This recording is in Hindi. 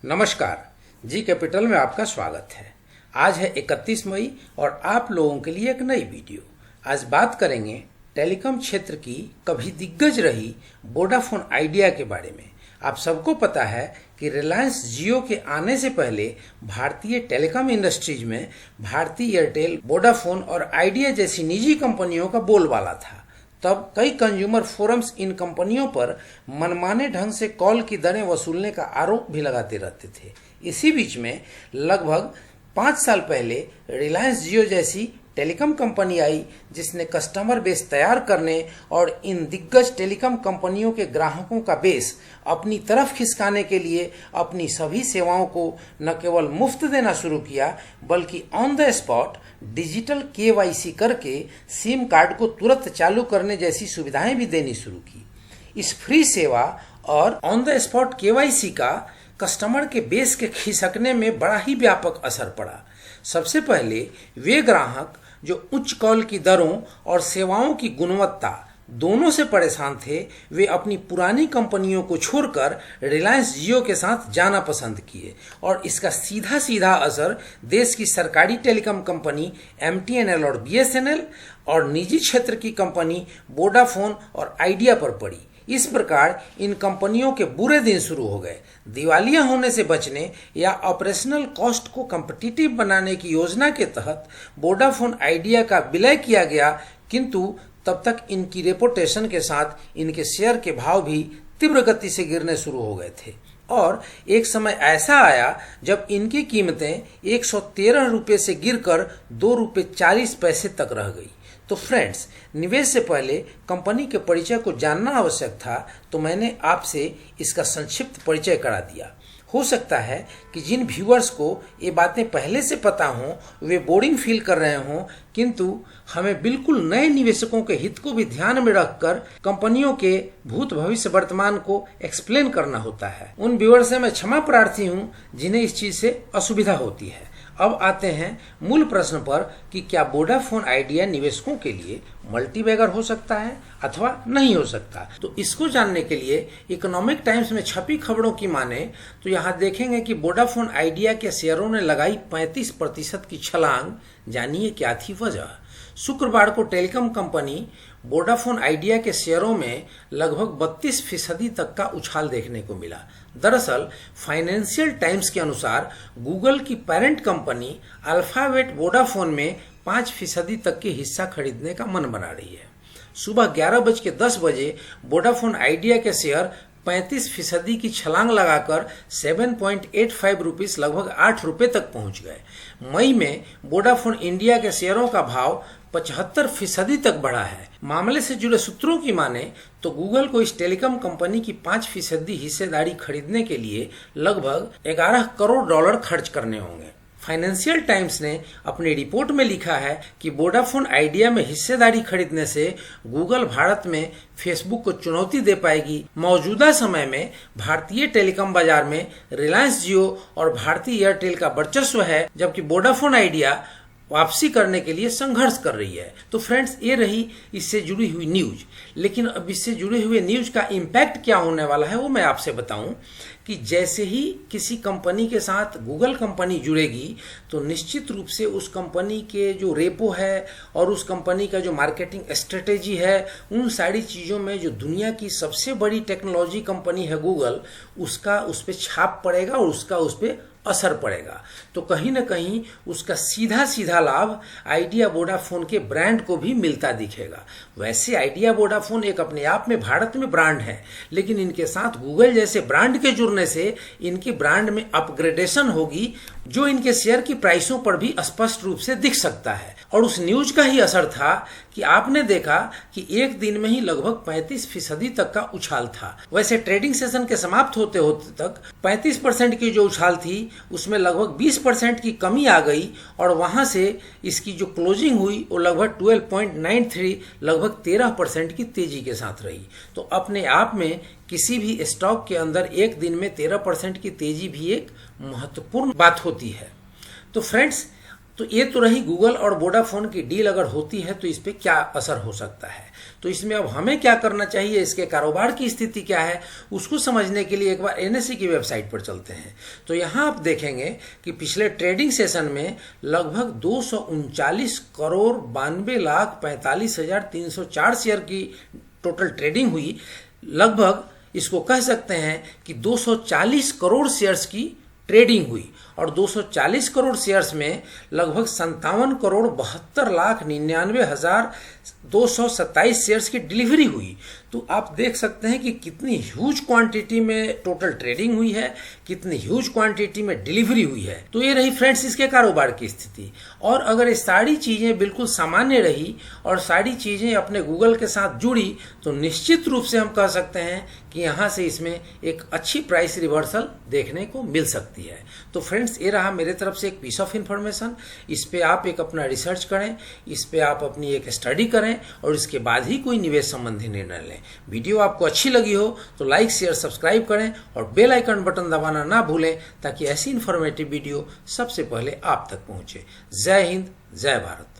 नमस्कार, जी कैपिटल में आपका स्वागत है। आज है 31 मई और आप लोगों के लिए एक नई वीडियो। आज बात करेंगे टेलीकॉम क्षेत्र की कभी दिग्गज रही वोडाफोन आइडिया के बारे में। आप सबको पता है कि रिलायंस जियो के आने से पहले भारतीय टेलीकॉम इंडस्ट्रीज में भारती एयरटेल, वोडाफोन और आइडिया जैसी निजी कंपनियों का बोलबाला था। तब कई कंज्यूमर फोरम्स इन कंपनियों पर मनमाने ढंग से कॉल की दरें वसूलने का आरोप भी लगाते रहते थे। इसी बीच में लगभग 5 साल पहले रिलायंस जियो जैसी टेलीकॉम कंपनी आई, जिसने कस्टमर बेस तैयार करने और इन दिग्गज टेलीकॉम कंपनियों के ग्राहकों का बेस अपनी तरफ खिसकाने के लिए अपनी सभी सेवाओं को न केवल मुफ्त देना शुरू किया, बल्कि on the spot digital KYC करके सिम कार्ड को तुरंत चालू करने जैसी सुविधाएं भी देनी शुरू की। इस फ्री सेवा और ऑन द स्पॉट KYC का कस्टमर के बेस के खिसकने में बड़ा ही व्यापक असर पड़ा। सबसे पहले वे ग्राहक जो उच्च कॉल की दरों और सेवाओं की गुणवत्ता दोनों से परेशान थे, वे अपनी पुरानी कंपनियों को छोड़कर रिलायंस जियो के साथ जाना पसंद किए और इसका सीधा सीधा असर देश की सरकारी टेलीकॉम कंपनी MTNL और BSNL और निजी क्षेत्र की कंपनी वोडाफोन और आइडिया पर पड़ी। इस प्रकार इन कंपनियों के बुरे दिन शुरू हो गए। दिवालिया होने से बचने या ऑपरेशनल कॉस्ट को कम्पिटिटिव बनाने की योजना के तहत वोडाफोन आइडिया का विलय किया गया, किंतु तब तक इनकी रेपुटेशन के साथ इनके शेयर के भाव भी तीव्र गति से गिरने शुरू हो गए थे और एक समय ऐसा आया जब इनकी कीमतें 113 रुपये से गिरकर 2 रुपये 40 पैसे तक रह गई। तो फ्रेंड्स, निवेश से पहले कंपनी के परिचय को जानना आवश्यक था, तो मैंने आपसे इसका संक्षिप्त परिचय करा दिया। हो सकता है कि जिन व्यूअर्स को ये बातें पहले से पता हों वे बोरिंग फील कर रहे हों, किंतु हमें बिल्कुल नए निवेशकों के हित को भी ध्यान में रखकर कंपनियों के भूत भविष्य वर्तमान को एक्सप्लेन करना होता है। उन व्यूअर्स से मैं क्षमा प्रार्थी हूँ जिन्हें इस चीज से असुविधा होती है। अब आते हैं मूल प्रश्न पर कि क्या वोडाफोन आइडिया निवेशकों के लिए मल्टीबैगर हो सकता है अथवा नहीं हो सकता। तो इसको जानने के लिए इकोनॉमिक टाइम्स में छपी खबरों की माने तो यहाँ देखेंगे कि वोडाफोन आइडिया के शेयरों ने लगाई 35% की छलांग। जानिए क्या थी वजह। शुक्रवार को टेलीकॉम कंपनी वोडाफोन आइडिया के शेयरों में लगभग 32% तक का उछाल देखने को मिला। दरअसल फाइनेंशियल टाइम्स के अनुसार गूगल की पेरेंट कंपनी अल्फाबेट वोडाफोन में 5% तक के हिस्सा खरीदने का मन बना रही है। सुबह 11:10 बजे वोडाफोन आइडिया के शेयर 35% की छलांग लगाकर 7.85 रुपीस लगभग 8 रुपए तक पहुंच गए। मई में वोडाफोन इंडिया के शेयरों का भाव 75% तक बढ़ा है। मामले से जुड़े सूत्रों की माने तो गूगल को इस टेलीकॉम कंपनी की 5% हिस्सेदारी खरीदने के लिए लगभग $11 करोड़ खर्च करने होंगे। फाइनेंशियल टाइम्स ने अपनी रिपोर्ट में लिखा है कि वोडाफोन आइडिया में हिस्सेदारी खरीदने से गूगल भारत में फेसबुक को चुनौती दे पाएगी। मौजूदा समय में भारतीय टेलीकॉम बाजार में रिलायंस जियो और भारती एयरटेल का वर्चस्व है, जबकि वोडाफोन आइडिया वापसी करने के लिए संघर्ष कर रही है। तो फ्रेंड्स, ये रही इससे जुड़ी हुई न्यूज। लेकिन अब इससे जुड़े हुए न्यूज का इम्पैक्ट क्या होने वाला है वो मैं आपसे बताऊं कि जैसे ही किसी कंपनी के साथ गूगल कंपनी जुड़ेगी तो निश्चित रूप से उस कंपनी के जो रेपो है और उस कंपनी का जो मार्केटिंग स्ट्रेटेजी है, उन सारी चीज़ों में जो दुनिया की सबसे बड़ी टेक्नोलॉजी कंपनी है गूगल, उसका उस पर छाप पड़ेगा और उसका उस पर असर पड़ेगा। तो कहीं ना कहीं उसका सीधा सीधा लाभ आइडिया वोडाफोन के ब्रांड को भी मिलता दिखेगा। वैसे आइडिया वोडाफोन एक अपने आप में भारत में ब्रांड है, लेकिन इनके साथ गूगल जैसे ब्रांड के जुड़ने से इनकी ब्रांड में अपग्रेडेशन होगी, जो इनके शेयर की प्राइसों पर भी स्पष्ट रूप से दिख सकता है। और उस न्यूज का ही असर था कि आपने देखा कि एक दिन में ही लगभग 35% तक का उछाल था। वैसे ट्रेडिंग सेशन के समाप्त होते होते तक 35% की जो उछाल थी उसमें लगभग 20% की कमी आ गई और वहां से इसकी जो क्लोजिंग हुई वो लगभग 12.93 लगभग 13% की तेजी के साथ रही। तो अपने आप में किसी भी स्टॉक के अंदर एक दिन में 13% की तेजी भी एक महत्वपूर्ण बात होती है। तो फ्रेंड्स, तो ये तो रही गूगल और वोडाफोन की डील अगर होती है तो इस पे क्या असर हो सकता है। तो इसमें अब हमें क्या करना चाहिए, इसके कारोबार की स्थिति क्या है, उसको समझने के लिए एक बार एनएसई की वेबसाइट पर चलते हैं। तो यहाँ आप देखेंगे कि पिछले ट्रेडिंग सेशन में लगभग 239 करोड़ 92,45,304 शेयर की टोटल ट्रेडिंग हुई। लगभग इसको कह सकते हैं कि 240 करोड़ शेयर्स की ट्रेडिंग हुई और 240 करोड़ शेयर्स में लगभग 57 करोड़ 72,99,227 शेयर्स की डिलीवरी हुई। तो आप देख सकते हैं कि कितनी ह्यूज क्वांटिटी में टोटल ट्रेडिंग हुई है, कितनी ह्यूज क्वांटिटी में डिलीवरी हुई है। तो ये रही फ्रेंड्स इसके कारोबार की स्थिति। और अगर ये सारी चीजें बिल्कुल सामान्य रही और सारी चीजें अपने गूगल के साथ जुड़ी तो निश्चित रूप से हम कह सकते हैं कि यहाँ से इसमें एक अच्छी प्राइस रिवर्सल देखने को मिल सकती है। तो फ्रेंड्स ये रहा मेरे तरफ से एक पीस ऑफ इन्फॉर्मेशन। इस पे आप एक अपना रिसर्च करें, इस पे आप अपनी एक स्टडी करें और इसके बाद ही कोई निवेश संबंधी निर्णय लें। वीडियो आपको अच्छी लगी हो तो लाइक शेयर सब्सक्राइब करें और बेल आइकन बटन दबाना ना भूलें ताकि ऐसी इन्फॉर्मेटिव वीडियो सबसे पहले आप तक पहुंचे। जय हिंद, जय भारत।